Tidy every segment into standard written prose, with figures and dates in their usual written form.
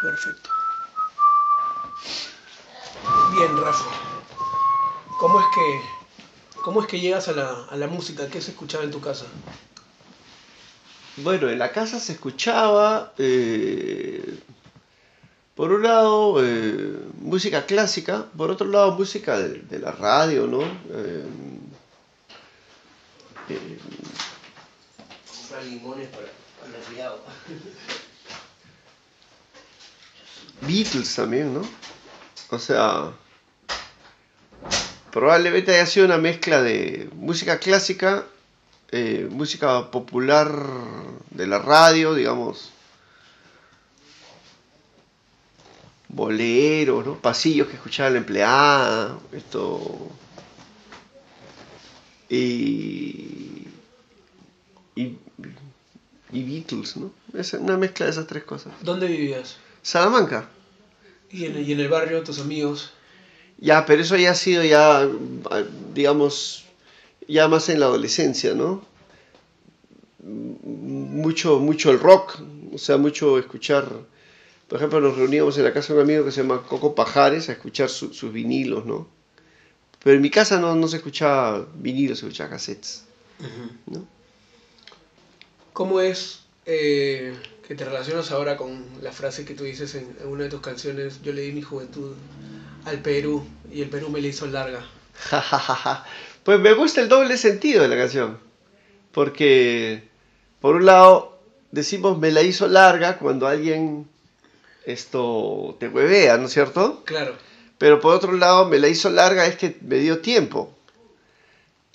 Perfecto. Bien, Rafa. ¿Cómo es que, cómo es que llegas a la música? ¿Qué se escuchaba en tu casa? Bueno, en la casa se escuchaba, por un lado, música clásica, por otro lado, música de la radio, ¿no? Eh, Comprar limones para el riado. Beatles también, ¿no? O sea, probablemente haya sido una mezcla de música clásica, música popular de la radio, digamos, boleros, ¿no? Pasillos que escuchaba la empleada, y, y, y Beatles, ¿no? Es una mezcla de esas tres cosas. ¿Dónde vivías? Salamanca. Y en el barrio, tus amigos. Ya, pero eso ya ha sido ya, digamos, ya más en la adolescencia, ¿no? Mucho el rock, o sea, mucho escuchar. Por ejemplo, nos reuníamos en la casa de un amigo que se llama Coco Pajares a escuchar sus vinilos, ¿no? Pero en mi casa no se escuchaba vinilos, se escuchaba cassettes, Ujú. ¿no? ¿Cómo es que te relacionas ahora con la frase que tú dices en una de tus canciones? Yo le di mi juventud al Perú y el Perú me la hizo larga. Pues me gusta el doble sentido de la canción, porque por un lado decimos me la hizo larga cuando alguien te huevea, ¿no es cierto? Claro, Pero por otro lado me la hizo larga es que me dio tiempo.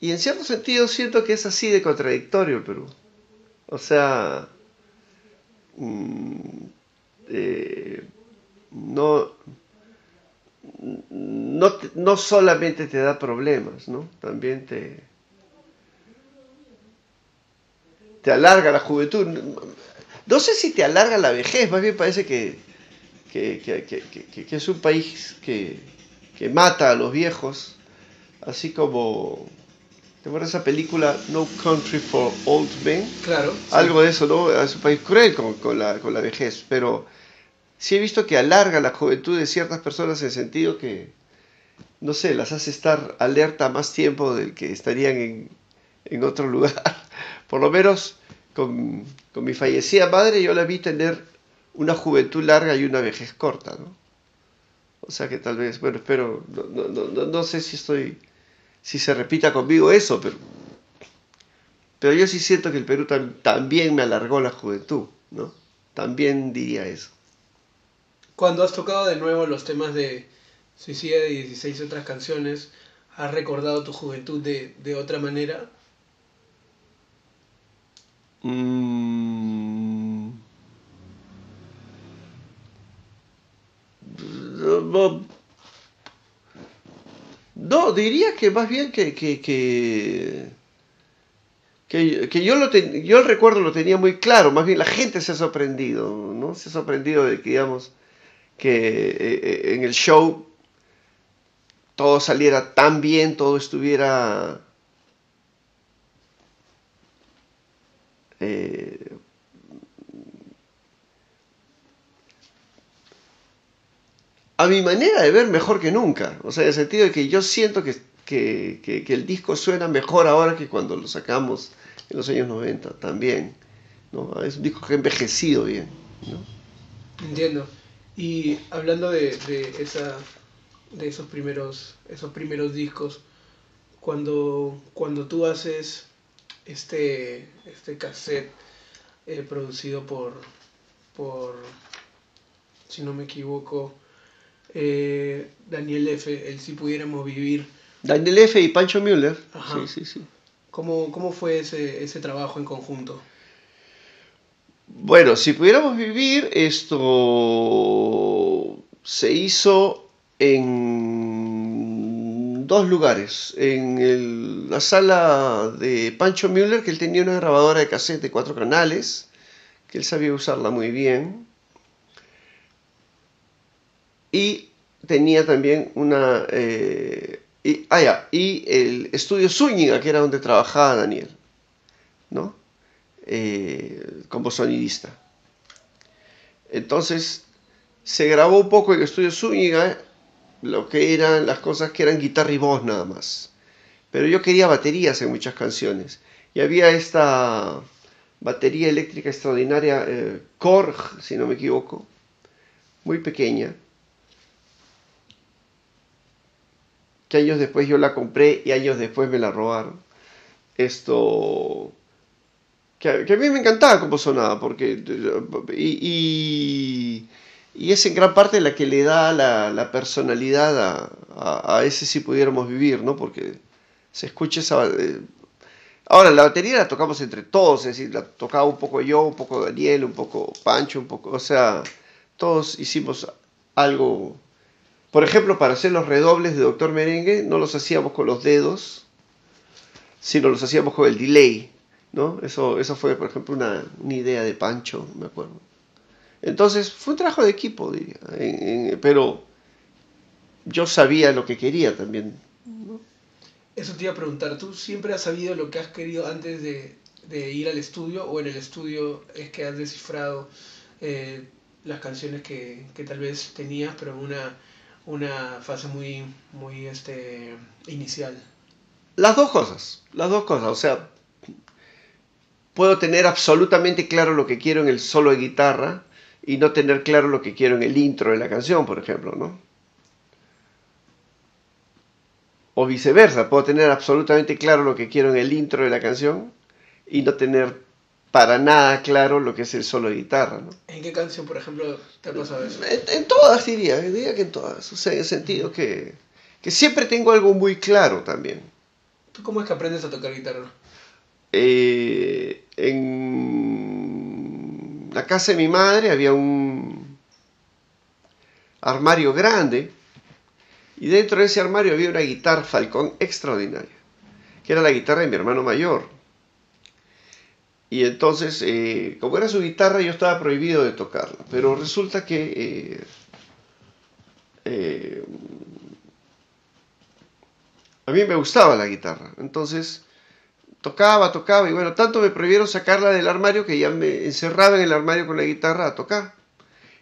Y en cierto sentido siento que es así de contradictorio el Perú. O sea, mm, eh, no, no solamente te da problemas, ¿no? También te alarga la juventud. No sé si te alarga la vejez, más bien parece que es un país que mata a los viejos, así como, ¿te acuerdas de esa película No Country for Old Men? claro, sí. Algo de eso, ¿no? Es un país cruel con la vejez, pero sí he visto que alarga la juventud de ciertas personas en el sentido que, no sé, las hace estar alerta más tiempo del que estarían en otro lugar. Por lo menos con mi fallecida madre yo la vi tener una juventud larga y una vejez corta, ¿no? O sea que tal vez, bueno, espero, no sé si se repita conmigo eso, pero yo sí siento que el Perú también me alargó la juventud, ¿no? También diría eso. Cuando has tocado de nuevo los temas de Suicida de 16 y otras canciones, ¿has recordado tu juventud de otra manera? Mm, no, no, diría que más bien que yo el recuerdo lo tenía muy claro, más bien la gente se ha sorprendido, ¿no? Se ha sorprendido de que, digamos, que en el show todo saliera tan bien, todo estuviera eh, a mi manera de ver mejor que nunca. O sea, en el sentido de que yo siento que el disco suena mejor ahora que cuando lo sacamos en los años 90 también, ¿no? Es un disco que ha envejecido bien, ¿no? Entiendo. Y hablando de esos primeros discos, cuando tú haces este cassette producido por, si no me equivoco, Daniel F., el Si Pudiéramos Vivir. Daniel F. y Pancho Müller, sí, Ajá. sí, sí. ¿Cómo fue ese trabajo en conjunto? Bueno, si pudiéramos vivir, esto se hizo en dos lugares. En la sala de Pancho Müller, que él tenía una grabadora de cassette de 4 canales, que él sabía usarla muy bien. Y tenía también y el estudio Zúñiga, que era donde trabajaba Daniel, ¿no? Como sonidista. Entonces, se grabó un poco en Estudio Zúñiga, lo que eran las cosas que eran guitarra y voz nada más. Pero yo quería baterías en muchas canciones. Y había esta batería eléctrica extraordinaria, Korg, si no me equivoco, muy pequeña, que años después yo la compré y años después me la robaron. Esto, que a mí me encantaba cómo sonaba, porque y es en gran parte la que le da la personalidad a ese si pudiéramos vivir, ¿no? Porque se escucha esa... ahora, la batería la tocamos entre todos, es decir, la tocaba un poco yo, un poco Daniel, un poco Pancho, un poco... O sea, todos hicimos algo. Por ejemplo, para hacer los redobles de Doctor Merengue, no los hacíamos con los dedos, sino los hacíamos con el delay, ¿no? Eso fue, por ejemplo, una idea de Pancho, me acuerdo. Entonces, fue un trabajo de equipo, diría. Pero yo sabía lo que quería también. Eso te iba a preguntar, ¿tú siempre has sabido lo que has querido antes de ir al estudio o en el estudio es que has descifrado eh, las canciones que tal vez tenías, pero en una fase muy inicial? Las dos cosas, o sea, puedo tener absolutamente claro lo que quiero en el solo de guitarra y no tener claro lo que quiero en el intro de la canción, por ejemplo, ¿no? O viceversa, puedo tener absolutamente claro lo que quiero en el intro de la canción y no tener para nada claro lo que es el solo de guitarra, ¿no? ¿En qué canción, por ejemplo, te ha pasado eso? En todas diría que en todas, o sea, en el sentido que siempre tengo algo muy claro también. ¿Tú cómo es que aprendes a tocar guitarra? En la casa de mi madre había un armario grande y dentro de ese armario había una guitarra Falcón extraordinaria, que era la guitarra de mi hermano mayor. Y entonces, como era su guitarra, yo estaba prohibido de tocarla. Pero resulta que a mí me gustaba la guitarra. Entonces, tocaba, y bueno, tanto me prohibieron sacarla del armario que ya me encerraba en el armario con la guitarra a tocar.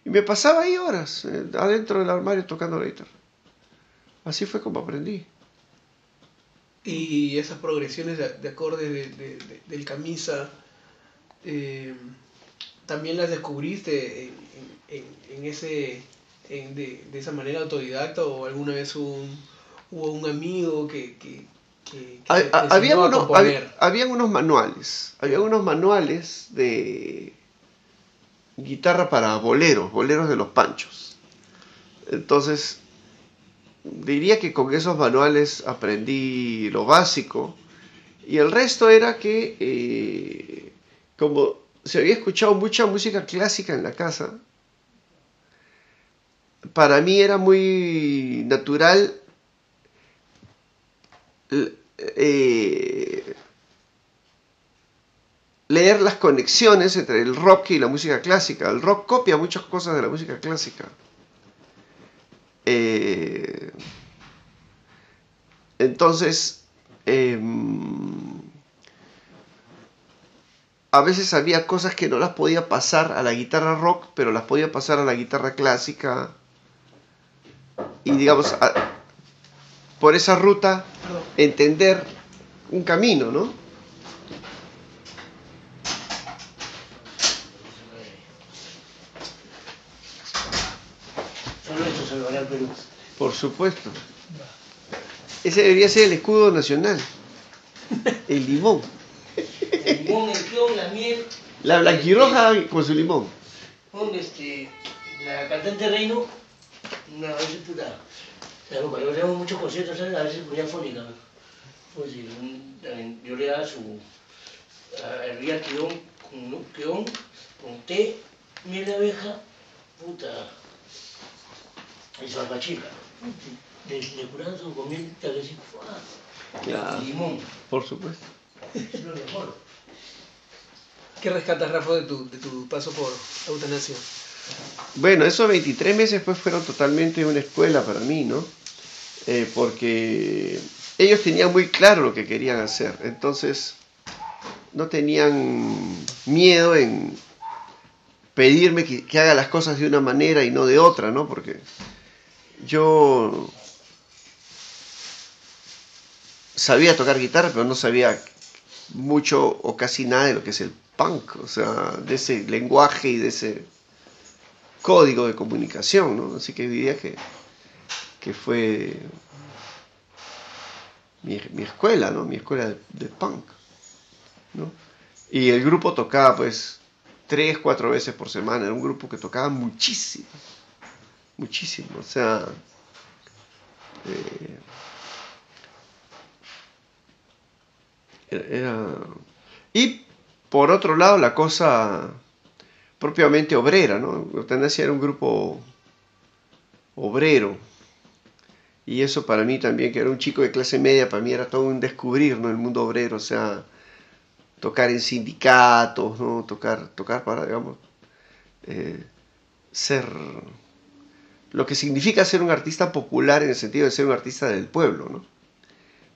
Y me pasaba ahí horas, adentro del armario tocando la guitarra. Así fue como aprendí. Y esas progresiones de acordes del camisa, eh, ¿también las descubriste en ese, de esa manera autodidacta o alguna vez hubo un amigo que te enseñó a componer? Habían unos manuales de guitarra para boleros de los Panchos. Entonces, diría que con esos manuales aprendí lo básico y el resto era que, como se había escuchado mucha música clásica en la casa, para mí era muy natural leer las conexiones entre el rock y la música clásica. El rock copia muchas cosas de la música clásica. Entonces, a veces había cosas que no las podía pasar a la guitarra rock, pero las podía pasar a la guitarra clásica. Y digamos, por esa ruta, entender un camino, ¿no? Solo esto salvará al Perú. Por supuesto. Ese debería ser el escudo nacional. El limón. El limón, el clon, la miel. La blanquirroja con su limón. La cantante Reino, una vez puta. Cuando hacíamos muchos conciertos, ¿sabes? A veces ponía fónica. Pues sí, yo le daba hervía queón con té, miel de abeja, puta, y su albachica. Le curaban su comida, tal vez, Claro, limón. por supuesto. Es lo mejor. ¿Qué rescatas, Rafa, de tu paso por Eutanasia? Bueno, esos 23 meses pues fueron totalmente una escuela para mí, ¿no? Porque ellos tenían muy claro lo que querían hacer, entonces no tenían miedo en pedirme que haga las cosas de una manera y no de otra, ¿no? Porque yo sabía tocar guitarra, pero no sabía mucho o casi nada de lo que es el punk, o sea, de ese lenguaje y de ese código de comunicación, ¿no? Así que diría que fue mi escuela, ¿no? Mi escuela de punk, ¿no? Y el grupo tocaba pues 3-4 veces por semana, era un grupo que tocaba muchísimo, muchísimo, o sea, era... Y por otro lado la cosa propiamente obrera, ¿no? Eutanasia era un grupo obrero, y eso para mí también, que era un chico de clase media, para mí era todo un descubrir, ¿no? El mundo obrero, o sea, tocar en sindicatos, ¿no? Tocar para, digamos, ser lo que significa ser un artista popular en el sentido de ser un artista del pueblo, ¿no?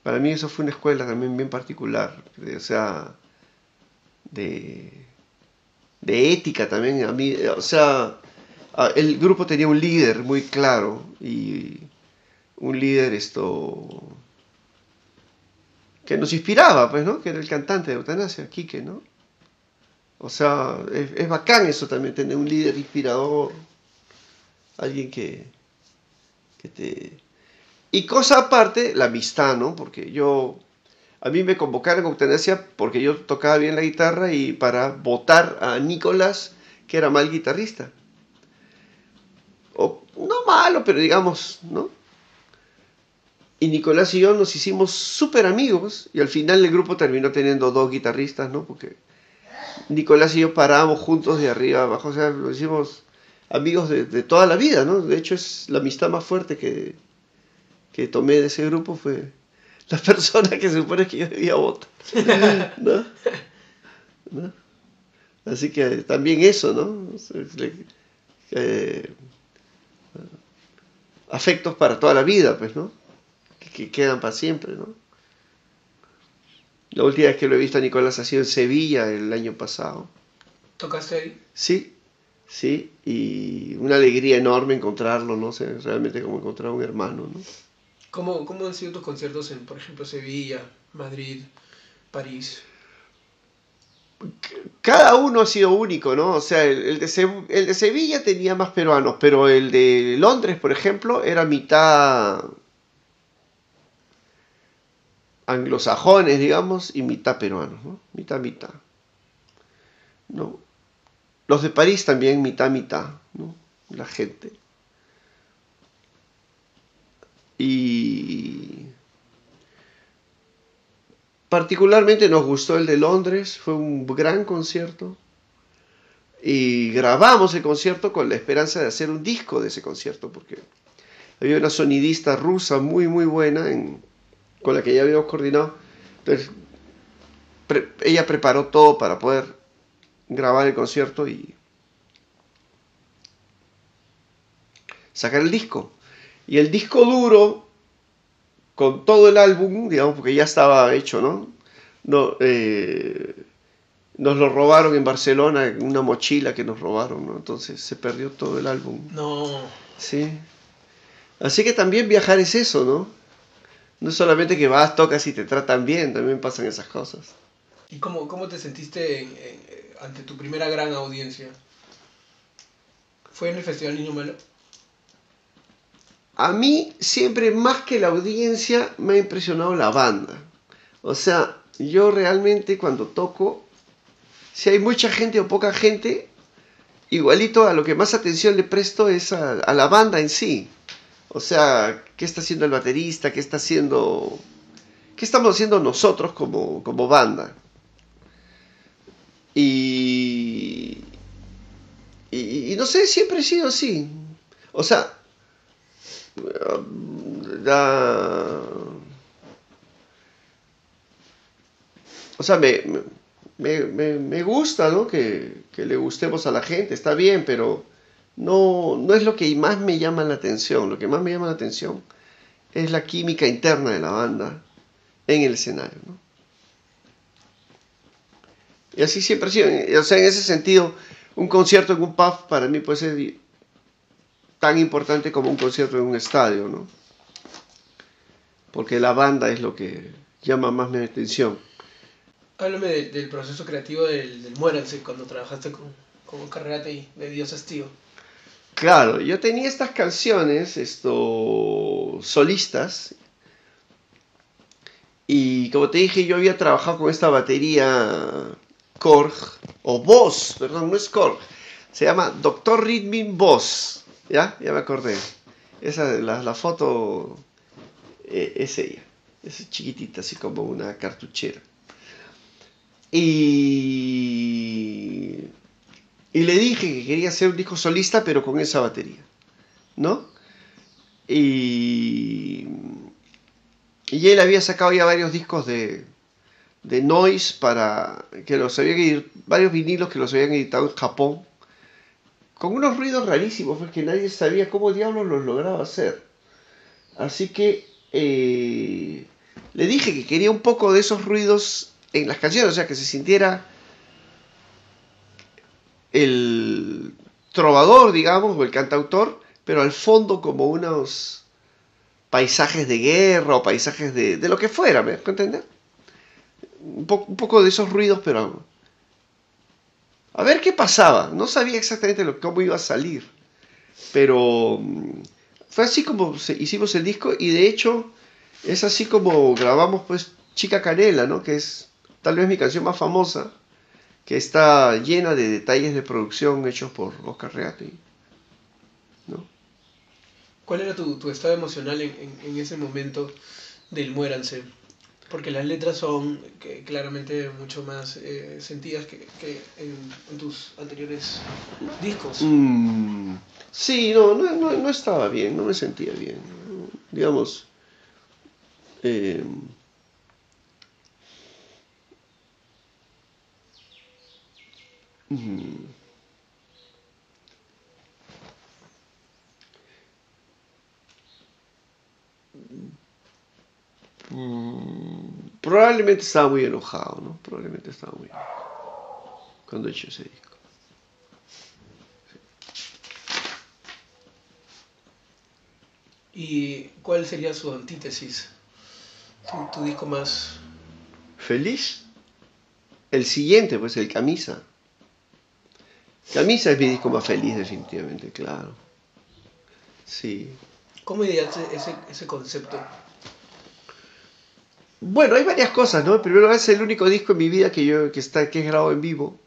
Para mí eso fue una escuela también bien particular, o sea, de ética también. A mí, o sea, el grupo tenía un líder muy claro, y un líder que nos inspiraba, pues, ¿no? Que era el cantante de Eutanasia, Quique, ¿no? O sea, es bacán eso también, tener un líder inspirador, alguien que te... Y cosa aparte, la amistad, ¿no? Porque a mí me convocaron a Eutanasia porque yo tocaba bien la guitarra y para votar a Nicolás, que era mal guitarrista. O no malo, pero digamos, ¿no? Y Nicolás y yo nos hicimos súper amigos, y al final el grupo terminó teniendo 2 guitarristas, ¿no? Porque Nicolás y yo parábamos juntos de arriba abajo, o sea, nos hicimos amigos de toda la vida, ¿no? De hecho, es la amistad más fuerte que tomé de ese grupo, fue la persona que se supone que yo debía votar, ¿no? ¿No? Así que también eso, ¿no? Afectos para toda la vida, pues, ¿no? Que quedan para siempre, ¿no? La última vez que lo he visto a Nicolás ha sido en Sevilla el año pasado. ¿Tocaste ahí? Sí, sí, y una alegría enorme encontrarlo, ¿no? O sea, realmente como encontrar a un hermano, ¿no? ¿Cómo han sido tus conciertos en, por ejemplo, Sevilla, Madrid, París? Cada uno ha sido único, ¿no? O sea, el de Sevilla tenía más peruanos, pero el de Londres, por ejemplo, era mitad anglosajones, digamos, y mitad peruanos, ¿no? Mitad, ¿no? Los de París también mitad, ¿no? La gente. Y particularmente nos gustó el de Londres, fue un gran concierto. Y grabamos el concierto con la esperanza de hacer un disco de ese concierto, porque había una sonidista rusa muy muy buena con la que ya habíamos coordinado. Entonces, ella preparó todo para poder grabar el concierto y sacar el disco. Y el disco duro, con todo el álbum, digamos, porque ya estaba hecho, ¿no? Nos lo robaron en Barcelona, en una mochila que nos robaron, ¿no? Entonces se perdió todo el álbum. No. Sí. Así que también viajar es eso, ¿no? No es solamente que vas, tocas y te tratan bien, también pasan esas cosas. ¿Y cómo te sentiste ante tu primera gran audiencia? ¿Fue en el Festival Niño Malo? A mí siempre más que la audiencia me ha impresionado la banda. O sea, yo realmente cuando toco, si hay mucha gente o poca gente, igualito a lo que más atención le presto es a la banda en sí. O sea, ¿qué está haciendo el baterista? ¿Qué estamos haciendo nosotros como banda? Y no sé, siempre he sido así. O sea, me gusta, ¿no? Que le gustemos a la gente, está bien, pero no es lo que más me llama la atención. Lo que más me llama la atención es la química interna de la banda en el escenario, ¿no? Y así siempre ha sido. O sea, en ese sentido, un concierto en un pub para mí puede ser tan importante como un concierto en un estadio, ¿no? Porque la banda es lo que llama más mi atención. Háblame del proceso creativo del Muéranse cuando trabajaste con Carrera de Dios es Tío. Claro, yo tenía estas canciones, solistas, y como te dije, yo había trabajado con esta batería Korg, o Boss, perdón, no es Korg, se llama Dr. Rhythm Boss, ¿ya? Ya me acordé. Esa, la foto es ella, es chiquitita, así como una cartuchera. Y, y le dije que quería hacer un disco solista, pero con esa batería, ¿no? Y, y él había sacado ya varios discos de noise para que los habían varios vinilos que los habían editado en Japón, con unos ruidos rarísimos, porque nadie sabía cómo diablos los lograba hacer. Así que le dije que quería un poco de esos ruidos en las canciones, o sea, que se sintiera el trovador, digamos, o el cantautor, pero al fondo como unos paisajes de guerra o paisajes de lo que fuera, ¿me dejo entender? Un poco de esos ruidos, pero a ver qué pasaba. No sabía exactamente cómo iba a salir, pero fue así como hicimos el disco y de hecho es así como grabamos pues Chica Canela, ¿no? Que es tal vez mi canción más famosa, que está llena de detalles de producción hechos por Oscar Reati, ¿no? ¿Cuál era tu estado emocional en ese momento del Muéranse? Porque las letras son claramente mucho más sentidas que en tus anteriores discos. Mm, sí, no estaba bien, no me sentía bien, ¿no? Digamos, eh, mm, probablemente estaba muy enojado, ¿no? Probablemente estaba muy enojado cuando he hecho ese disco. ¿Y cuál sería su antítesis? Tu disco más... ¿Feliz? El siguiente, pues el Camisa. Camisa es mi disco más feliz, definitivamente, claro. Sí. ¿Cómo ideaste ese concepto? Bueno, hay varias cosas, ¿no? En primer lugar, es el único disco en mi vida que es grabado en vivo.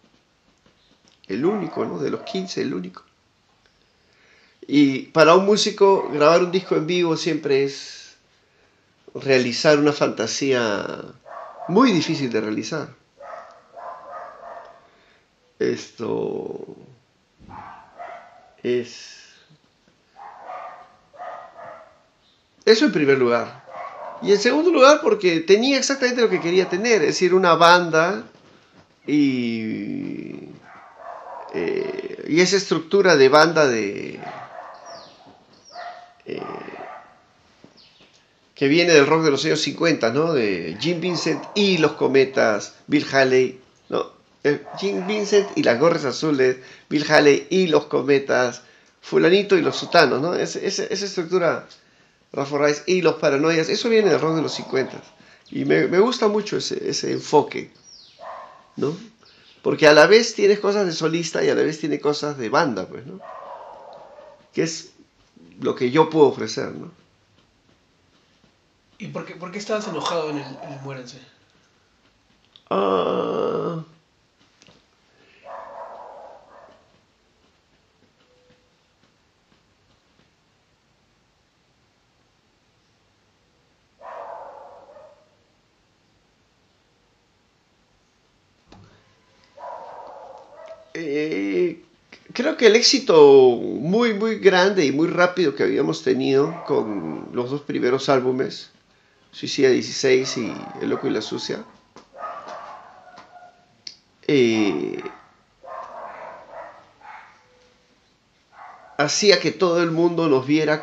El único, ¿no? De los 15, el único. Y para un músico, grabar un disco en vivo siempre es realizar una fantasía muy difícil de realizar. Esto es... Eso en primer lugar. Y en segundo lugar, porque tenía exactamente lo que quería tener, es decir, una banda y, y esa estructura de banda eh, que viene del rock de los años 50, ¿no? De Jim Vincent y los Cometas, Bill Haley, ¿no? Jim Vincent y las Gorras Azules, Bill Haley y los Cometas, Fulanito y los Sutanos, ¿no? Esa estructura, Rafa Rice y los Paranoias, eso viene del rock de los 50. Y me gusta mucho ese enfoque, ¿no? Porque a la vez tienes cosas de solista y a la vez tiene cosas de banda, pues, ¿no? Que es lo que yo puedo ofrecer, ¿no? ¿Y por qué estabas enojado en el Muéranse? Ah, eh, creo que el éxito muy grande y muy rápido que habíamos tenido con los dos primeros álbumes, Suicida 16 y El Loco y la Sucia, eh, hacía que todo el mundo nos viera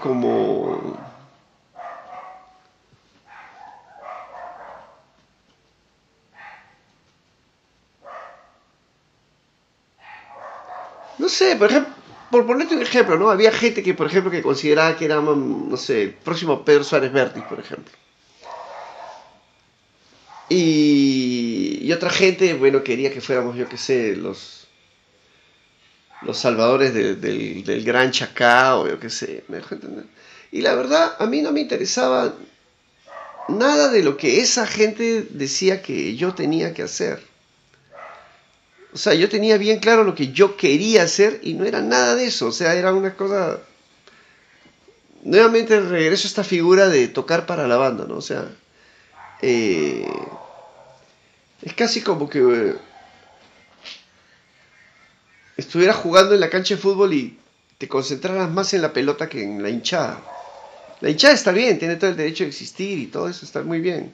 sé, por ejemplo, por ponerte un ejemplo, ¿no? Había gente que, por ejemplo, que consideraba que era, no sé, el próximo Pedro Suárez Vértiz, por ejemplo. Y otra gente, bueno, quería que fuéramos, yo qué sé, los salvadores del gran Chacao, yo qué sé, ¿me dejo entender? Y la verdad, a mí no me interesaba nada de lo que esa gente decía que yo tenía que hacer. O sea, yo tenía bien claro lo que yo quería hacer y no era nada de eso. O sea, era una cosa... Nuevamente regreso a esta figura de tocar para la banda, ¿no? O sea, eh, es casi como que estuvieras jugando en la cancha de fútbol y te concentraras más en la pelota que en la hinchada. La hinchada está bien, tiene todo el derecho de existir y todo eso está muy bien.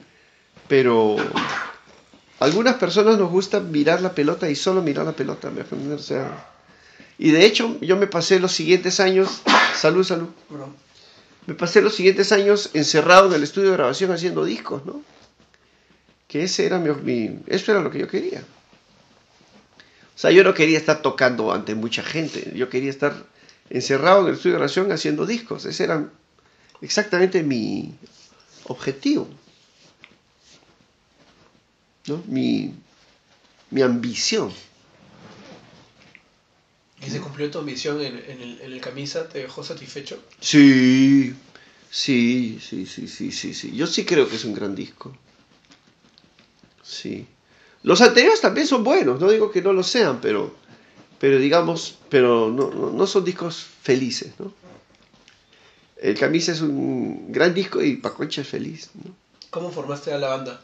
Pero a algunas personas nos gusta mirar la pelota y solo mirar la pelota, ¿me entiendes? O sea, y de hecho yo me pasé los siguientes años, salud, salud, Bueno, me pasé los siguientes años encerrado en el estudio de grabación haciendo discos, ¿no? Que ese era eso era lo que yo quería. O sea, yo no quería estar tocando ante mucha gente, yo quería estar encerrado en el estudio de grabación haciendo discos. Ese era exactamente mi objetivo, ¿no? Mi ambición. ¿y se cumplió tu ambición en el camisa? ¿Te dejó satisfecho? Sí, sí. Yo sí creo que es un gran disco. Sí. Los anteriores también son buenos, no digo que no lo sean, pero digamos, pero no son discos felices, ¿no? El Camisa es un gran disco y Paconcha es feliz, ¿no? ¿Cómo formaste a la banda?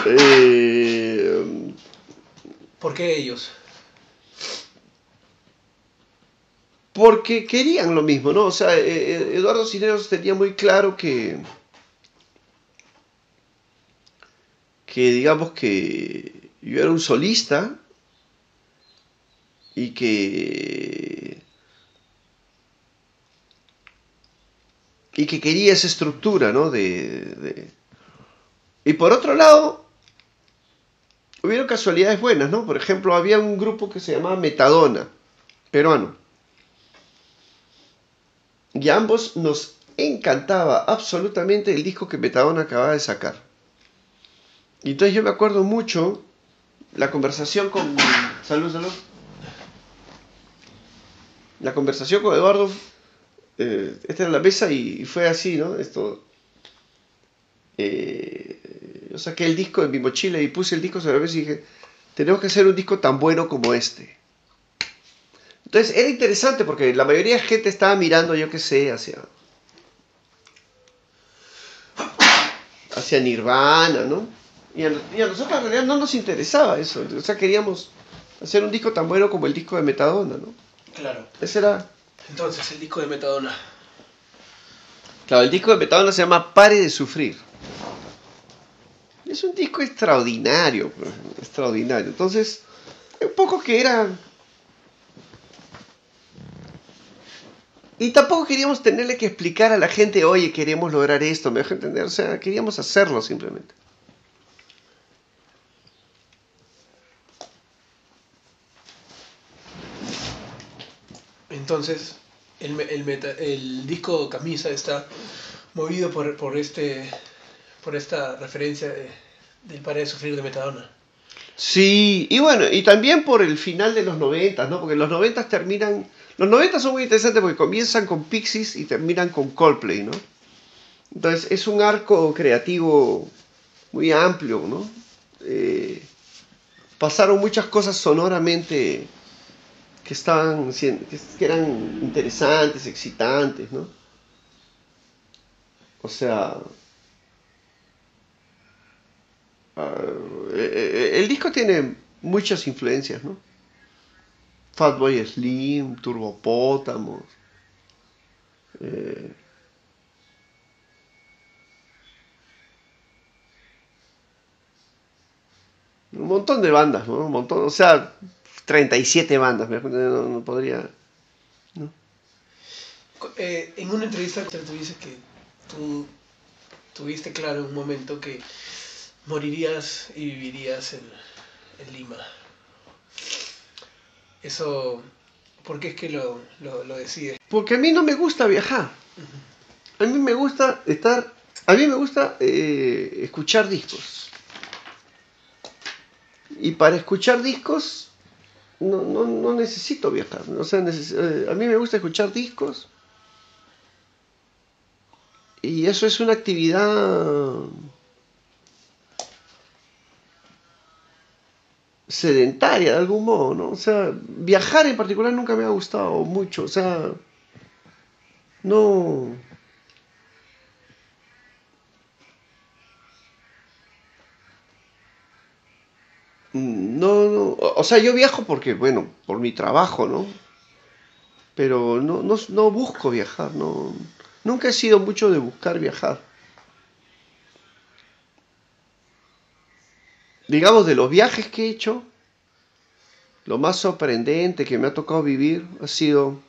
Eh, ¿Por qué ellos? Porque querían lo mismo, ¿no? O sea, Eduardo Cisneros tenía muy claro que digamos que yo era un solista y que quería esa estructura, ¿no? Y por otro lado, hubieron casualidades buenas, ¿no? Por ejemplo, había un grupo que se llamaba Metadona, peruano, y a ambos nos encantaba absolutamente el disco que Metadona acababa de sacar. Y entonces yo me acuerdo mucho la conversación con... Salud, salud. La conversación con Eduardo, esta era la mesa y fue así, ¿no? Yo saqué el disco de mi mochila y puse el disco sobre la mesa y dije, tenemos que hacer un disco tan bueno como este. Entonces era interesante porque la mayoría de gente estaba mirando, yo qué sé, hacia Nirvana, ¿no? Y a nosotros en realidad no nos interesaba eso. O sea, queríamos hacer un disco tan bueno como el disco de Metadona, ¿no? Claro. Ese era... Entonces, el disco de Metadona. Claro, el disco de Metadona se llama Pare de Sufrir. Es un disco extraordinario, pues, extraordinario. Entonces, un poco que era... Y tampoco queríamos tenerle que explicar a la gente, oye, queremos lograr esto, me dejo entender. O sea, queríamos hacerlo simplemente. Entonces, el disco Camisa está movido por esta referencia del Pare de Sufrir de Metadona. Sí, y bueno, y también por el final de los 90, ¿no? Porque los 90 terminan... Los 90 son muy interesantes porque comienzan con Pixies y terminan con Coldplay, ¿no? Entonces es un arco creativo muy amplio, ¿no? Pasaron muchas cosas sonoramente que eran interesantes, excitantes, ¿no? O sea, el disco tiene muchas influencias, ¿no? Fatboy Slim, Turbopótamos, eh, un montón de bandas, ¿no? Un montón, o sea, 37 bandas, no podría, ¿no? En una entrevista tú dices que tú tuviste claro en un momento que morirías y vivirías en Lima. Eso, ¿por qué es que lo decides? Porque a mí no me gusta viajar. A mí me gusta escuchar discos. Y para escuchar discos no necesito viajar. O sea, a mí me gusta escuchar discos. Y eso es una actividad sedentaria de algún modo, ¿no? O sea, viajar en particular nunca me ha gustado mucho. O sea, no. No, o sea, yo viajo porque, bueno, por mi trabajo, ¿no? Pero no busco viajar, no. Nunca he sido mucho de buscar viajar. Digamos, de los viajes que he hecho, lo más sorprendente que me ha tocado vivir ha sido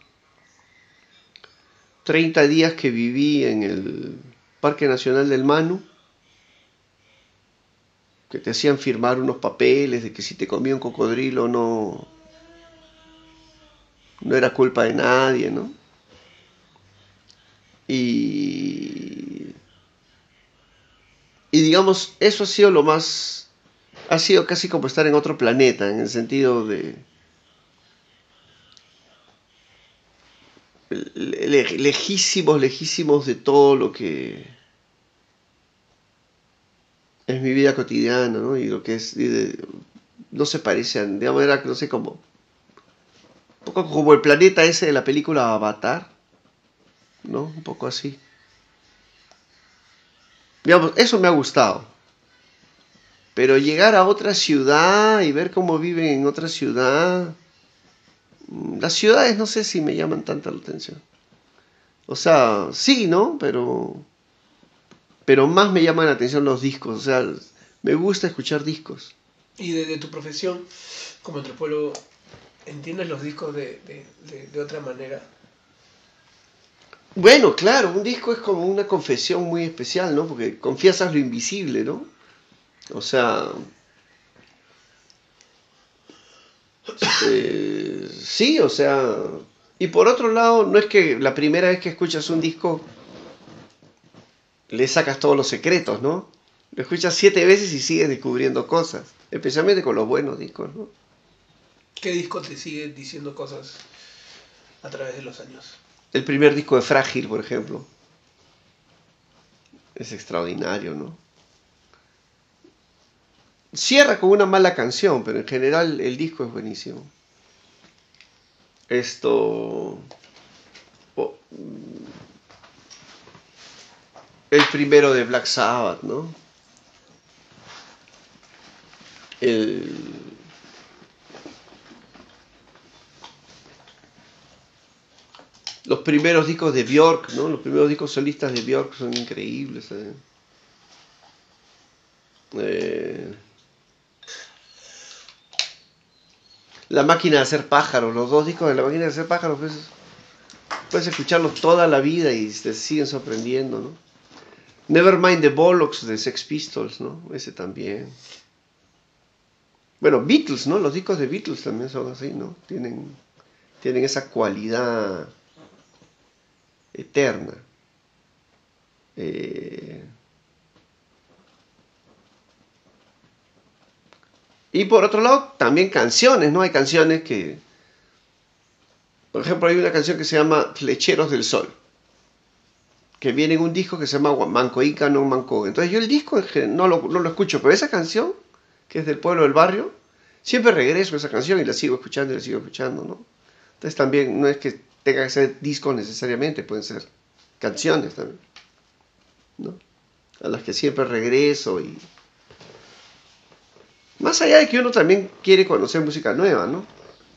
30 días que viví en el Parque Nacional del Manu, que te hacían firmar unos papeles de que si te comía un cocodrilo no era culpa de nadie, ¿no? Y digamos, eso ha sido lo más, ha sido casi como estar en otro planeta, en el sentido de lejísimos de todo lo que es mi vida cotidiana, ¿no? Y lo que es, no se parece a, digamos, era, no sé, como, un poco como el planeta ese de la película Avatar, ¿no? Un poco así. Digamos, eso me ha gustado. Pero llegar a otra ciudad y ver cómo viven en otra ciudad, las ciudades no sé si me llaman tanta la atención. O sea, sí, ¿no? Pero más me llaman la atención los discos. O sea, me gusta escuchar discos. Y de tu profesión como antropólogo, ¿entiendes los discos de otra manera? Bueno, claro, un disco es como una confesión muy especial, ¿no? Porque confiesas lo invisible, ¿no? O sea, sí, o sea, y por otro lado, no es que la primera vez que escuchas un disco le sacas todos los secretos, ¿no? Lo escuchas 7 veces y sigues descubriendo cosas, especialmente con los buenos discos, ¿no? ¿Qué disco te sigue diciendo cosas a través de los años? El primer disco de Frágil, por ejemplo, es extraordinario, ¿no? Cierra con una mala canción, pero en general el disco es buenísimo. Esto... oh, el primero de Black Sabbath, ¿no? Los primeros discos de Björk, ¿no? Los primeros discos solistas de Björk son increíbles. La máquina de hacer pájaros, los 2 discos de La máquina de hacer pájaros, pues, puedes escucharlos toda la vida y te siguen sorprendiendo, ¿no? Nevermind the Bollocks de Sex Pistols, ¿no? Ese también. Bueno, Beatles, ¿no? Los discos de Beatles también son así, ¿no? Tienen esa cualidad eterna. Y por otro lado, también canciones, ¿no? Hay canciones que... Por ejemplo, hay una canción que se llama Flecheros del Sol, que viene en un disco que se llama Manco Inca no Manco. Entonces yo el disco no lo escucho, pero esa canción, que es del pueblo del barrio, siempre regreso a esa canción y la sigo escuchando, ¿no? Entonces también no es que tenga que ser discos necesariamente, pueden ser canciones también, ¿no? A las que siempre regreso y... Más allá de que uno también quiere conocer música nueva, ¿no?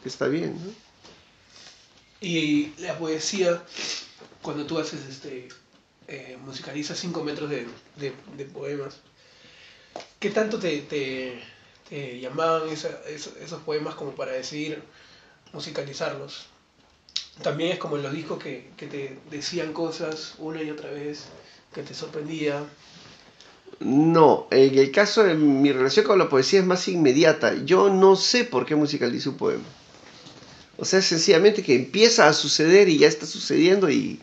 Que está bien, ¿no? Y la poesía, cuando tú haces musicalizas 5 metros de poemas, ¿qué tanto te llamaban esos poemas como para decidir musicalizarlos? También es como en los discos que te decían cosas una y otra vez, que te sorprendía. No, en el caso de mi relación con la poesía es más inmediata. Yo no sé por qué musicalizo un poema. O sea, sencillamente que empieza a suceder y ya está sucediendo y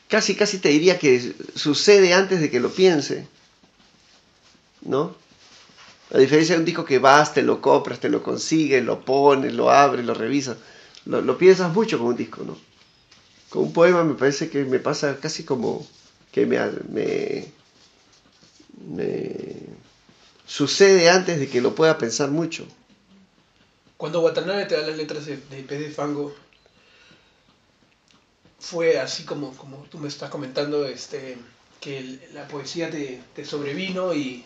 casi te diría que sucede antes de que lo piense, ¿no? A diferencia de un disco que vas, te lo compras, te lo consigues, lo pones, lo abres, lo revisas. Lo piensas mucho con un disco, ¿no? Con un poema me parece que me pasa casi como que me sucede antes de que lo pueda pensar mucho. Cuando Watanabe te da las letras de Pez de Fango, fue así como tú me estás comentando, que la poesía te sobrevino y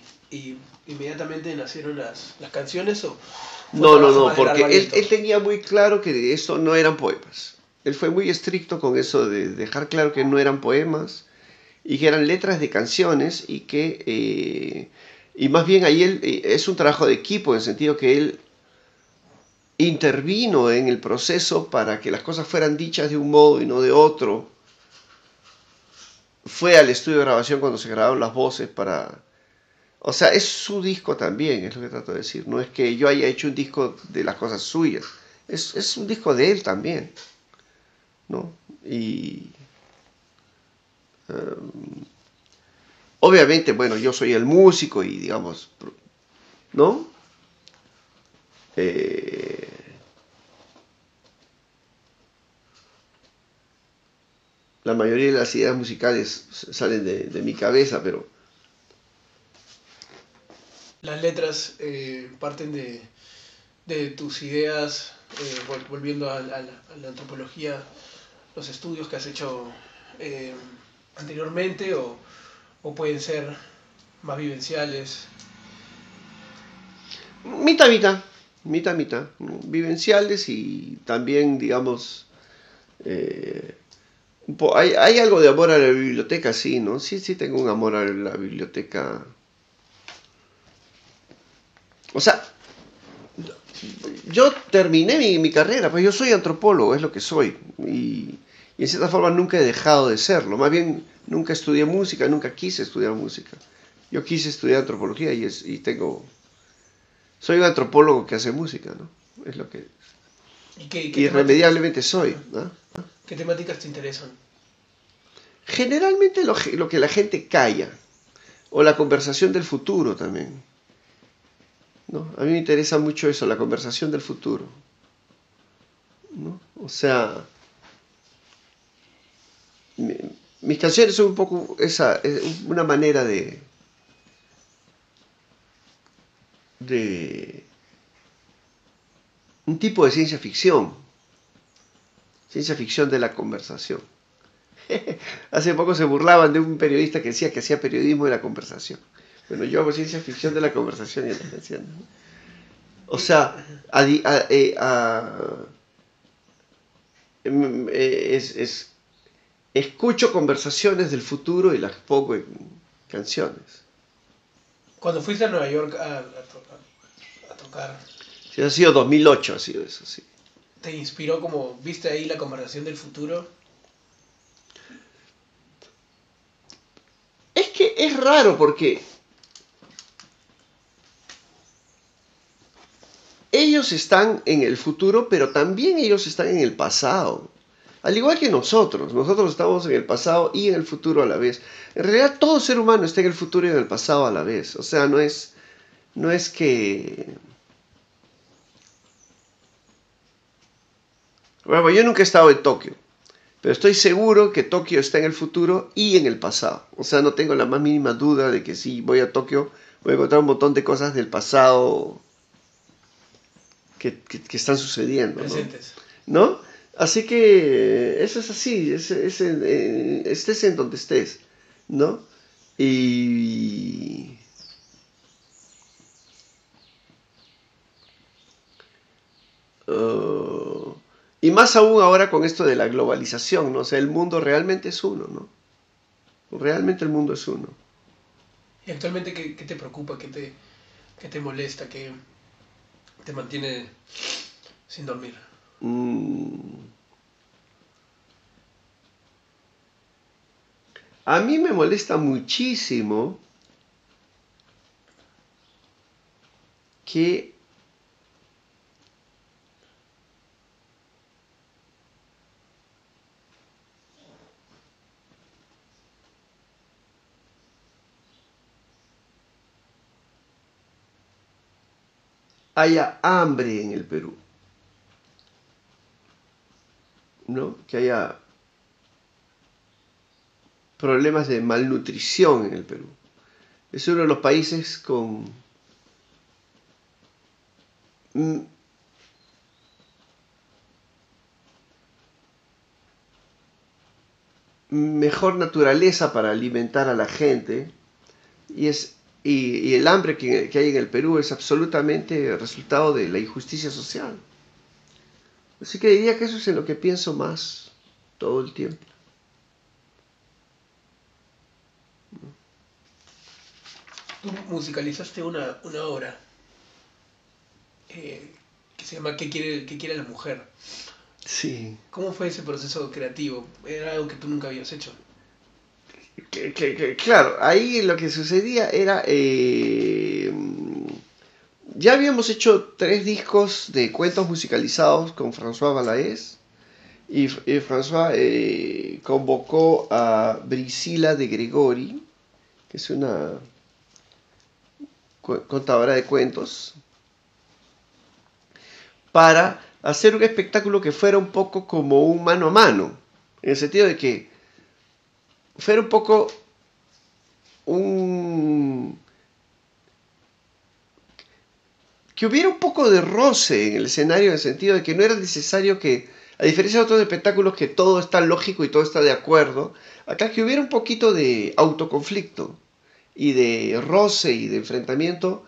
inmediatamente nacieron las canciones, ¿o fue un trabajo No, más de largo porque aliento? él tenía muy claro que eso no eran poemas. Él fue muy estricto con eso de dejar claro que no eran poemas y que eran letras de canciones y que y más bien ahí él es un trabajo de equipo en el sentido que él intervino en el proceso para que las cosas fueran dichas de un modo y no de otro. Fue al estudio de grabación cuando se grabaron las voces para... O sea, es su disco también, es lo que trato de decir. No es que yo haya hecho un disco de las cosas suyas. Es un disco de él también, ¿no? Y... obviamente, bueno, yo soy el músico y digamos, ¿no? Eh, la mayoría de las ideas musicales salen de mi cabeza, pero Las letras parten de tus ideas, volviendo a la antropología, los estudios que has hecho eh, anteriormente, o pueden ser más vivenciales. mitad, mitad, mitad, mitad, ¿no? Vivenciales y también, digamos, eh, hay algo de amor a la biblioteca, sí, ¿no? Sí tengo un amor a la biblioteca. O sea, yo terminé mi carrera, pues yo soy antropólogo, es lo que soy. Y en cierta forma nunca he dejado de serlo. Más bien, nunca estudié música, nunca quise estudiar música. Yo quise estudiar antropología y tengo... Soy un antropólogo que hace música, ¿no? Es lo que ¿Y qué temáticas, irremediablemente soy, ¿no? qué temáticas te interesan? Generalmente lo que la gente calla, o la conversación del futuro también, ¿no? A mí me interesa mucho eso, la conversación del futuro, ¿no? O sea, mi- mis canciones son un poco una manera de un tipo de ciencia ficción de la conversación. Hace poco se burlaban de un periodista que decía que hacía periodismo de la conversación. Bueno, yo hago ciencia ficción de la conversación y de la canción, ¿no? O Y, sea, escucho conversaciones del futuro y las pongo en canciones. cuando fuiste a Nueva York a tocar, Si ha sido 2008, ha sido eso, sí. ¿te inspiró como viste ahí la conversación del futuro? Es que es raro porque ellos están en el futuro, pero también ellos están en el pasado. Al igual que nosotros estamos en el pasado y en el futuro a la vez. En realidad todo ser humano está en el futuro y en el pasado a la vez. O sea, no es que... Bueno, yo nunca he estado en Tokio, pero estoy seguro que Tokio está en el futuro y en el pasado. O sea, no tengo la más mínima duda de que si voy a Tokio voy a encontrar un montón de cosas del pasado que están sucediendo, ¿no? Presentes. ¿No? Así que eso es así, estés en donde estés, ¿no? Y, uh, y más aún ahora con esto de la globalización, ¿no? O sea, el mundo realmente es uno, ¿no? Realmente el mundo es uno. ¿Y actualmente qué te preocupa, qué te molesta, qué te mantiene sin dormir? Mm, a mí me molesta muchísimo que haya hambre en el Perú, ¿no? Que haya problemas de malnutrición en el Perú. Es uno de los países con mejor naturaleza para alimentar a la gente, y el hambre que hay en el Perú es absolutamente resultado de la injusticia social. Así que diría que eso es en lo que pienso más todo el tiempo. Tú musicalizaste una obra que se llama qué quiere la mujer? Sí. ¿Cómo fue ese proceso creativo? Era algo que tú nunca habías hecho. Claro, ahí lo que sucedía era... ya habíamos hecho 3 discos de cuentos musicalizados con François Balaes, y François convocó a Brisila de Gregori, que es una contadora de cuentos, para hacer un espectáculo que fuera un poco como un mano a mano, en el sentido de que fuera un poco que hubiera un poco de roce en el escenario, en el sentido de que no era necesario que, a diferencia de otros espectáculos que todo está lógico y todo está de acuerdo, acá que hubiera un poquito de autoconflicto y de roce y de enfrentamiento,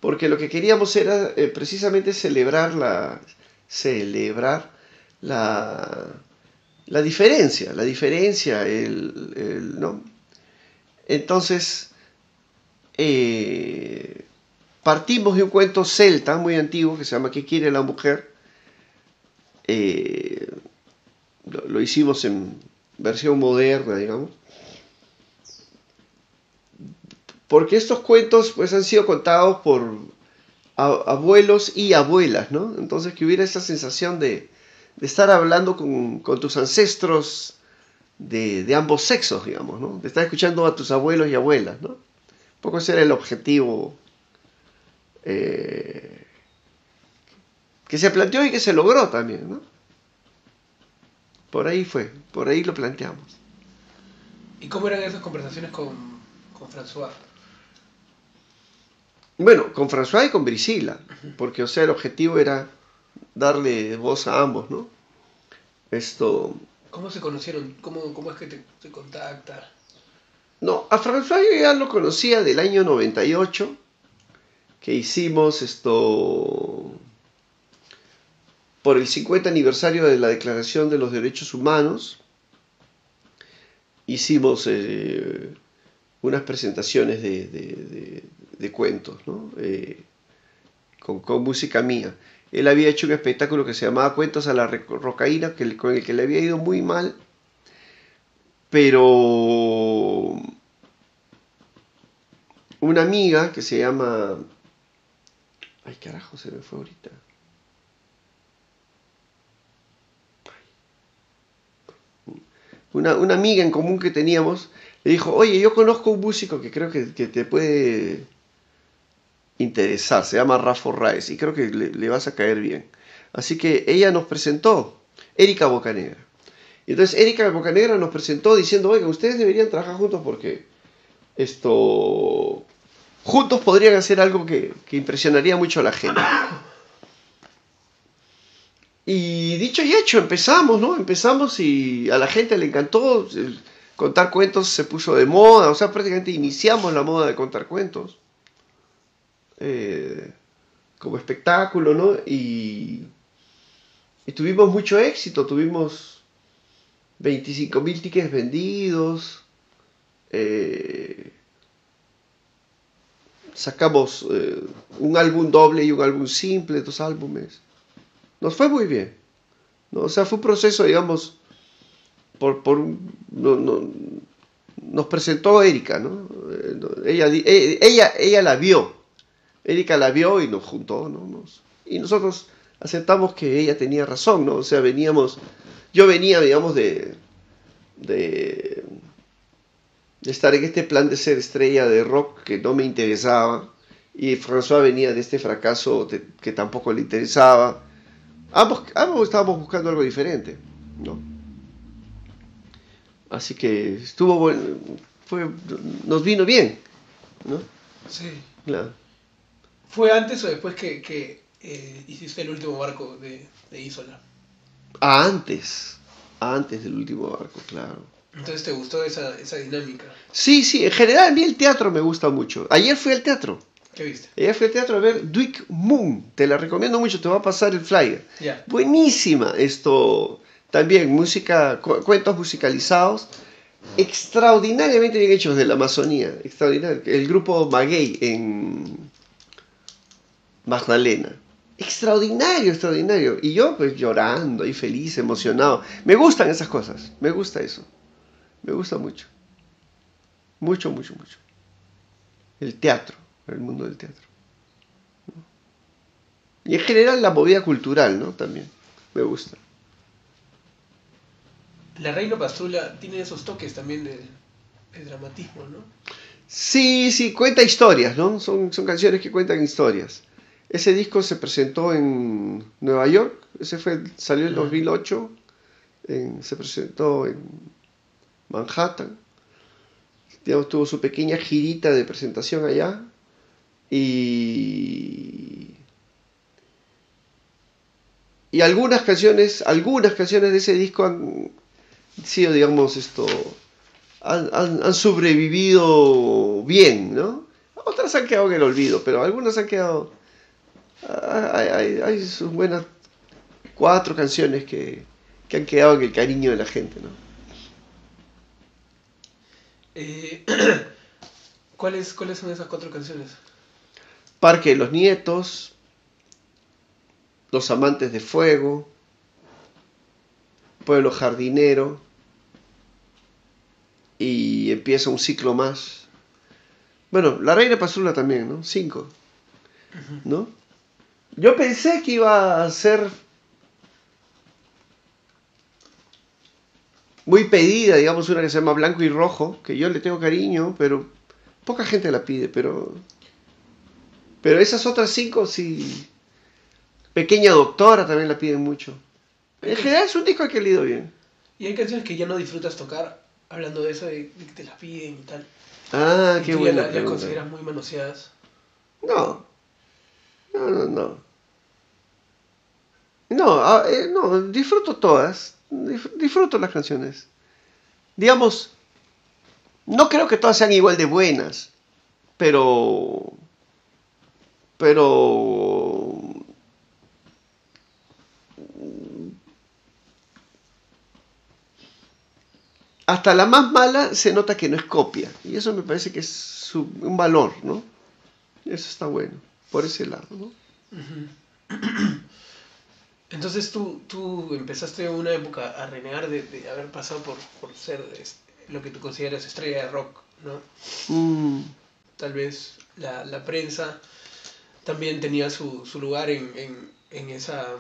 porque lo que queríamos era precisamente celebrar la diferencia, ¿no? Entonces, partimos de un cuento celta muy antiguo que se llama ¿Qué quiere la mujer? Lo hicimos en versión moderna, digamos, porque estos cuentos pues han sido contados por abuelos y abuelas, ¿no? Entonces que hubiera esa sensación de estar hablando con tus ancestros de ambos sexos, digamos, ¿no? De estar escuchando a tus abuelos y abuelas, ¿no? Un poco ese era el objetivo que se planteó y que se logró también, ¿no? Por ahí lo planteamos. ¿Y cómo eran esas conversaciones con François? Bueno, con François y con Brisila, porque, o sea, el objetivo era darle voz a ambos, ¿no? ¿Cómo se conocieron? ¿Cómo es que te contacta? No, a François yo ya lo conocía del año 98, que hicimos por el 50 aniversario de la Declaración de los Derechos Humanos. Hicimos unas presentaciones de cuentos, ¿no? Con música mía. Él había hecho un espectáculo que se llamaba Cuentos a la Rocaína, con el que le había ido muy mal, pero una amiga que se llama... Ay, carajo, se me fue ahorita. Una amiga en común que teníamos le dijo, oye, yo conozco un músico que creo que te puede interesar, se llama Rafa Raez, y creo que le vas a caer bien. Así que ella nos presentó, Erika Bocanegra. Y entonces Erika Bocanegra nos presentó diciendo, oiga, ustedes deberían trabajar juntos porque juntos podrían hacer algo que impresionaría mucho a la gente. Y dicho y hecho, empezamos, ¿no? Empezamos y a la gente le encantó. Contar cuentos se puso de moda, o sea, prácticamente iniciamos la moda de contar cuentos como espectáculo, ¿no? Y tuvimos mucho éxito, tuvimos 25.000 tickets vendidos, sacamos un álbum doble y un álbum simple, 2 álbumes. Nos fue muy bien, ¿no? O sea, fue un proceso, digamos, nos presentó Erika, ¿no? Ella la vio, Erika la vio y nos juntó, ¿no? Y nosotros aceptamos que ella tenía razón, ¿no? O sea, yo venía, digamos, de estar en este plan de ser estrella de rock que no me interesaba, y François venía de este fracaso que tampoco le interesaba. Ambos estábamos buscando algo diferente, ¿no? Así que estuvo bueno, nos vino bien, ¿no? Sí. Claro. ¿Fue antes o después que hiciste el último barco de Isola? Antes del último barco, claro. Entonces te gustó esa dinámica. Sí, en general a mí el teatro me gusta mucho. Ayer fui al teatro. ¿Qué viste? Ayer fui al teatro a ver Duik Moon. Te la recomiendo mucho, te va a pasar el flyer. Ya. Buenísima. Esto, también música, cuentos musicalizados, extraordinariamente bien hechos de la Amazonía. Extraordinario. El grupo Maguey en Magdalena. Extraordinario. Y yo pues llorando y feliz, emocionado. Me gustan esas cosas. Me gusta eso. Me gusta mucho. Mucho. El teatro, el mundo del teatro. Y en general la movida cultural, ¿no? También. Me gusta. La Reina Pastrula tiene esos toques también de dramatismo, ¿no? Sí, cuenta historias, ¿no? Son canciones que cuentan historias. Ese disco se presentó en Nueva York. Salió en 2008. Se presentó en Manhattan. Digamos, tuvo su pequeña girita de presentación allá. Y algunas canciones de ese disco han sido, digamos, han sobrevivido bien, ¿no? Otras han quedado en el olvido, pero algunas han quedado. Hay sus buenas 4 canciones que han quedado en el cariño de la gente, ¿no? ¿Cuáles son esas 4 canciones? Parque de los Nietos, Los Amantes de Fuego, Pueblo Jardinero, y empieza un ciclo más. Bueno, La Reina Pastrula también, ¿no? 5, ¿no? Yo pensé que iba a ser muy pedida, digamos, una que se llama Blanco y Rojo, que yo le tengo cariño, pero poca gente la pide, pero esas otras 5 sí. Pequeña Doctora también la piden mucho. En general es un disco que he leído bien. Y hay canciones que ya no disfrutas tocar, hablando de eso, de que te las piden y tal. Ah, Y qué tú buena ya las pregunta. consideras muy manoseadas. No. No, disfruto todas. Disfruto las canciones. Digamos, no creo que todas sean igual de buenas, pero hasta la más mala se nota que no es copia, y eso me parece que es un valor, ¿no? Eso está bueno, por ese lado, ¿no? Entonces tú empezaste una época a renegar de haber pasado por ser lo que tú consideras estrella de rock, ¿no? Tal vez la prensa también tenía su lugar en esa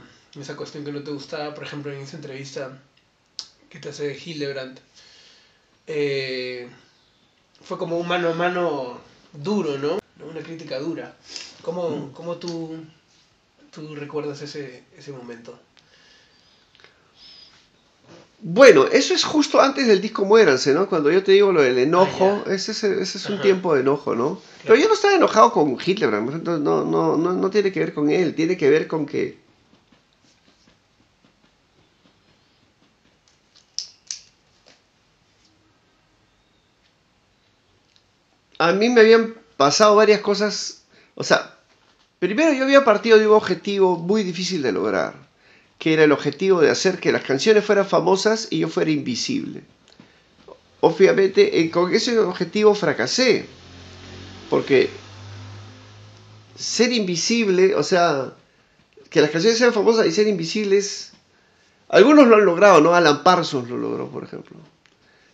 cuestión que no te gustaba. Por ejemplo, en esa entrevista que te hace Hildebrand, fue como un mano a mano duro, ¿no? Una crítica dura. ¿Cómo tú recuerdas ese momento? Bueno, eso es justo antes del disco Muéranse, ¿no? Cuando yo te digo lo del enojo, ese es un tiempo de enojo, ¿no? Claro. Pero yo no estaba enojado con Hitler, no tiene que ver con él, tiene que ver con que a mí me habían pasado varias cosas, o sea, primero yo había partido de un objetivo muy difícil de lograr, que era el objetivo de hacer que las canciones fueran famosas y yo fuera invisible. Obviamente con ese objetivo fracasé, porque ser invisible, o sea, que las canciones sean famosas y ser invisibles, algunos lo han logrado, ¿no? Alan Parsons lo logró, por ejemplo.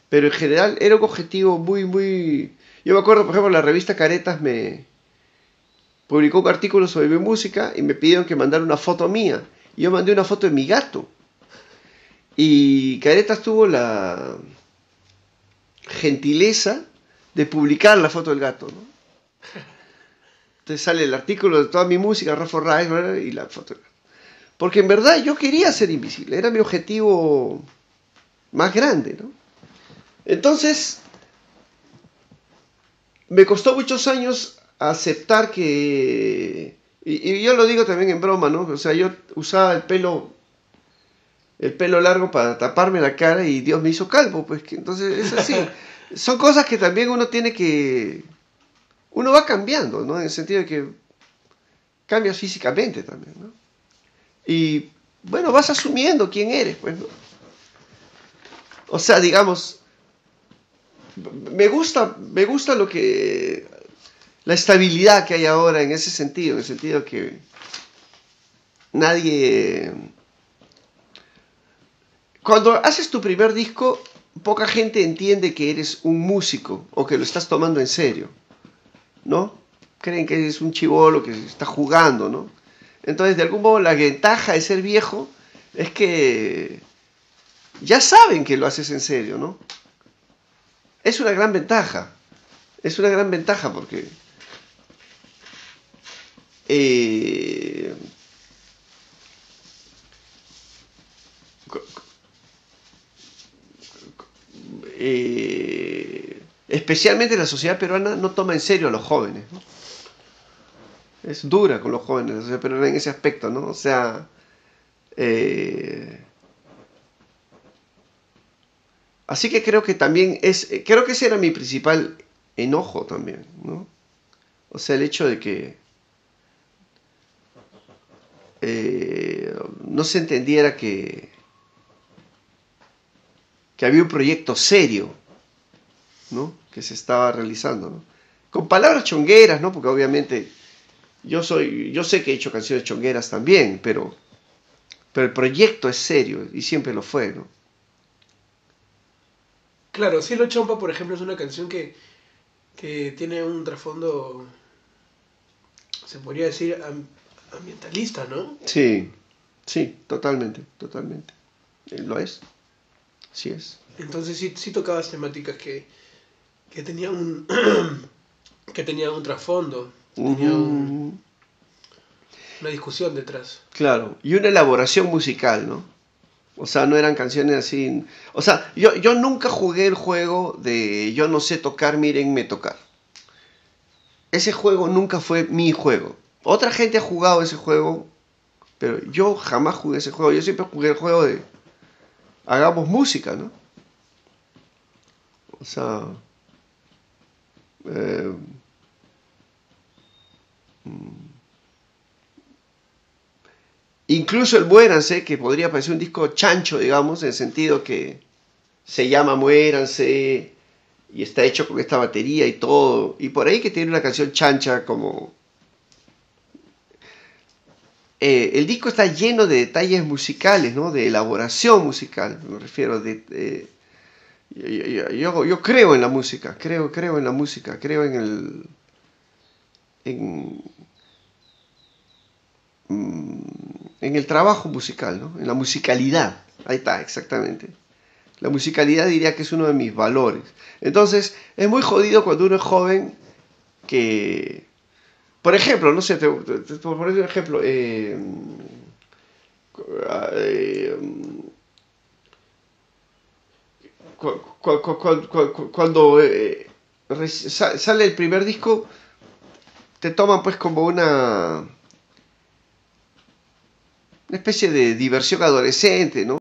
Pero en general era un objetivo muy... Yo me acuerdo, por ejemplo, la revista Caretas me publicó un artículo sobre mi música y me pidieron que mandara una foto mía. Y yo mandé una foto de mi gato. Y Caretas tuvo la gentileza de publicar la foto del gato, ¿no? Te sale el artículo de toda mi música, Rafa Rice, y la foto. Porque en verdad yo quería ser invisible, era mi objetivo más grande, ¿no? Entonces, me costó muchos años aceptar que... Y yo lo digo también en broma, ¿no? O sea, yo usaba el pelo largo para taparme la cara y Dios me hizo calvo, pues que entonces es así. Son cosas que también uno tiene que... Uno va cambiando, ¿no? En el sentido de que cambias físicamente también, ¿no? Y bueno, vas asumiendo quién eres, pues, ¿no? O sea, digamos, me gusta lo que... La estabilidad que hay ahora en ese sentido, en el sentido que nadie... Cuando haces tu primer disco, poca gente entiende que eres un músico o que lo estás tomando en serio, ¿no? Creen que eres un chibolo que está jugando, ¿no? Entonces, de algún modo, la ventaja de ser viejo es que ya saben que lo haces en serio, ¿no? Es una gran ventaja. Es una gran ventaja porque... especialmente la sociedad peruana no toma en serio a los jóvenes, ¿no? Es dura con los jóvenes la sociedad peruana en ese aspecto, ¿no? O sea, así que creo que también creo que ese era mi principal enojo también, ¿no? O sea, el hecho de que no se entendiera que había un proyecto serio, ¿no? Que se estaba realizando, ¿no? Con palabras chongueras, ¿no? Porque obviamente yo sé que he hecho canciones chongueras también, pero el proyecto es serio y siempre lo fue, ¿no? Claro, Cielo Chompa, por ejemplo, es una canción que tiene un trasfondo, se podría decir, ambientalista, ¿no? Sí, totalmente. Lo es, sí es. Entonces sí tocabas temáticas que tenían un que tenían un trasfondo, tenían una discusión detrás. Claro, y una elaboración musical, ¿no? O sea, no eran canciones así... O sea, yo nunca jugué el juego de yo no sé tocar, mírenme tocar. Ese juego nunca fue mi juego. Otra gente ha jugado ese juego, pero yo jamás jugué ese juego. Yo siempre jugué el juego de hagamos música, ¿no? O sea... incluso el Muéranse, que podría parecer un disco chancho, digamos, en el sentido que se llama Muéranse y está hecho con esta batería y todo, y por ahí que tiene una canción chancha como... el disco está lleno de detalles musicales, ¿no? De elaboración musical, me refiero. Yo creo en la música, creo en la música, creo en el... en el trabajo musical, ¿no? En la musicalidad. Ahí está, exactamente. La musicalidad diría que es uno de mis valores. Entonces, es muy jodido cuando uno es joven que... Por ejemplo, no sé, por poner un ejemplo, cuando sale el primer disco, te toman pues como una especie de diversión adolescente, ¿no?